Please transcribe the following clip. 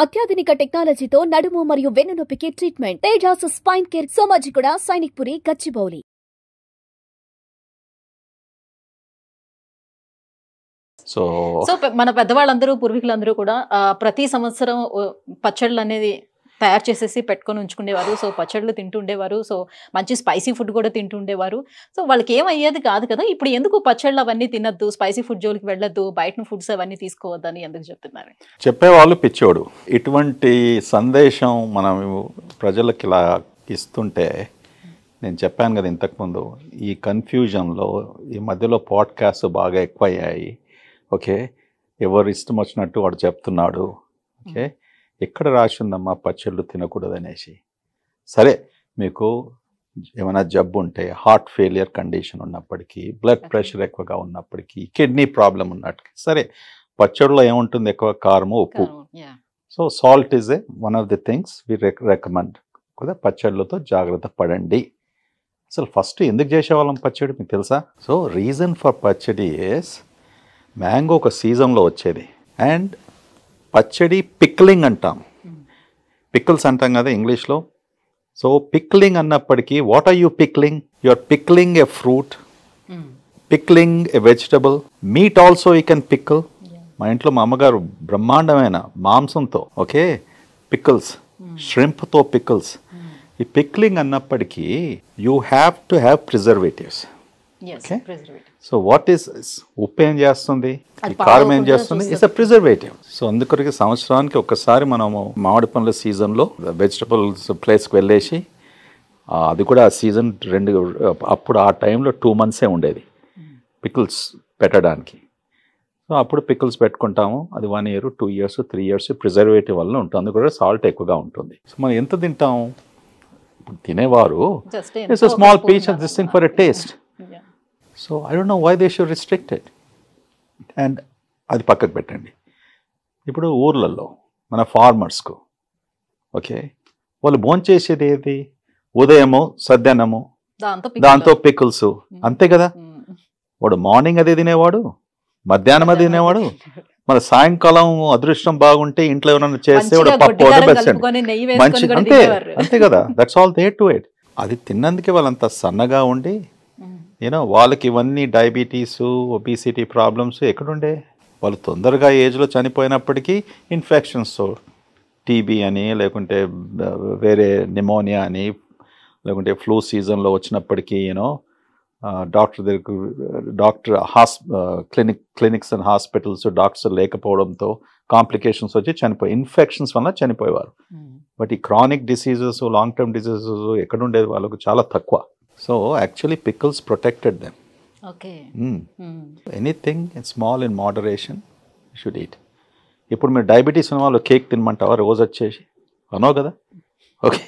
అత్యాధునిక టెక్నాలజీతో నడుము మరియు వెన్నునొప్పికి treatment. Tejas spine care, Somajiguda, Sainikpuri, Gachibowli. So మన పెద్దవాళ్ళందరూ పూర్వీకులందరూ కూడా ప్రతి సంవత్సరం పచ్చళ్ళు అనేది తయారు చేసేసి పెట్టుకొని ఉంచుకునేవారు. సో పచ్చళ్ళు తింటుండేవారు. సో మంచి స్పైసీ ఫుడ్ కూడా తింటుండేవారు. సో వాళ్ళకి ఏమయ్యేది కాదు కదా. ఇప్పుడు ఎందుకు పచ్చళ్ళు అవన్నీ తినద్దు, స్పైసీ ఫుడ్ జోలికి వెళ్ళొద్దు, బయట ఫుడ్స్ అవన్నీ తీసుకోవద్దని ఎందుకు చెప్తున్నారు? చెప్పేవాళ్ళు పిచ్చోడు. ఇటువంటి సందేశం మనం ప్రజలకు ఇలా ఇస్తుంటే, నేను చెప్పాను కదా ఇంతకుముందు, ఈ కన్ఫ్యూజన్లో ఈ మధ్యలో పాడ్కాస్ట్ బాగా ఎక్కువయ్యాయి. ఓకే, ఎవరు ఇష్టం వచ్చినట్టు వాడు చెప్తున్నాడు. ఓకే, ఎక్కడ రాసి ఉందమ్మా పచ్చళ్ళు తినకూడదు అనేసి? సరే, మీకు ఏమైనా జబ్బు ఉంటే, హార్ట్ ఫెయిలియర్ కండిషన్ ఉన్నప్పటికీ, బ్లడ్ ప్రెషర్ ఎక్కువగా ఉన్నప్పటికీ, కిడ్నీ ప్రాబ్లం ఉన్నప్పటికీ, సరే పచ్చళ్ళలో ఏముంటుంది? ఎక్కువ కారము, ఉప్పు. So salt is one of the things we recommend కదా. పచ్చళ్ళతో జాగ్రత్త పడండి. అసలు ఫస్ట్ ఎందుకు చేసేవాళ్ళం పచ్చడి మీకు తెలుసా? సో రీజన్ ఫర్ పచ్చడి ఈస్, మ్యాంగో ఒక సీజన్లో వచ్చేది. అండ్ పచ్చడి పిక్లింగ్ అంటాం, పిక్కిల్స్ అంటాం కదా ఇంగ్లీష్లో. సో పిక్లింగ్ అన్నప్పటికీ, what are you pickling? You are pickling a fruit, pickling a vegetable, meat also you can pickle. మా ఇంట్లో మా అమ్మగారు బ్రహ్మాండమైన మాంసంతో, ఓకే, పిక్కిల్స్, ష్రింప్తో పిక్కిల్స్. ఈ పిక్లింగ్ అన్నప్పటికీ you have to have preservatives. Okay, so what is, ఉప్పు ఏం చేస్తుంది, కారం ఏం చేస్తుంది? It's a preservative. సో అందుకొరకు సంవత్సరానికి ఒక్కసారి మనము మామిడి పండ్ల సీజన్లో వెజిటబుల్స్ ప్లేస్కి వెళ్ళేసి, అది కూడా ఆ సీజన్ అప్పుడు ఆ టైంలో 2 months ఉండేది పికిల్స్ పెట్టడానికి. సో అప్పుడు పికిల్స్ పెట్టుకుంటాము. అది 1 year, 2 years, 3 years ప్రిజర్వేటివ్ వల్ల ఉంటుంది. అందుకు సాల్ట్ ఎక్కువగా ఉంటుంది. సో మనం ఎంత తింటాం? తినేవారు it's a small piece of this thing for a taste. So I don't know why they should restrict it. And అది పక్కకు పెట్టండి. ఇప్పుడు ఊర్లలో మన ఫార్మర్స్కు, ఓకే, వాళ్ళు భోంచేసేది ఏది? ఉదయము సద్దన్నము, దాంతో పికిల్స్, అంతే కదా. వాడు మార్నింగ్ అదే తినేవాడు, మధ్యాహ్నం అది తినేవాడు, మన సాయంకాలం అదృష్టం బాగుంటే ఇంట్లో ఏమైనా చేస్తే పప్పు మంచి, అంతే అంతే కదా. That's all there to it. అది తిన్నందుకే వాళ్ళంత సన్నగా ఉండి, యూనో, వాళ్ళకి ఇవన్నీ డయాబెటీస్, ఒబిసిటీ ప్రాబ్లమ్స్ ఎక్కడుండే? వాళ్ళు తొందరగా ఏజ్లో చనిపోయినప్పటికీ ఇన్ఫెక్షన్స్, టీబీ అని, లేకుంటే వేరే నిమోనియా అని, లేకుంటే ఫ్లూ సీజన్లో వచ్చినప్పటికీ, you know, doctor clinics and hospitals doctors లేకపోవడంతో కాంప్లికేషన్స్ వచ్చి ఇన్ఫెక్షన్స్ వల్ల చనిపోయేవారు. బట్ ఈ chronic diseases, long term diseases ఎక్కడుండేది? వాళ్ళకు చాలా తక్కువ. So actually pickles protected them. Okay. Anything small in moderation you should eat. ఇప్పుడు మీరు డయాబెటీస్ ఉన్న వాళ్ళు కేక్ తినమంటావా రోజు వచ్చేసి? అనో కదా. ఓకే.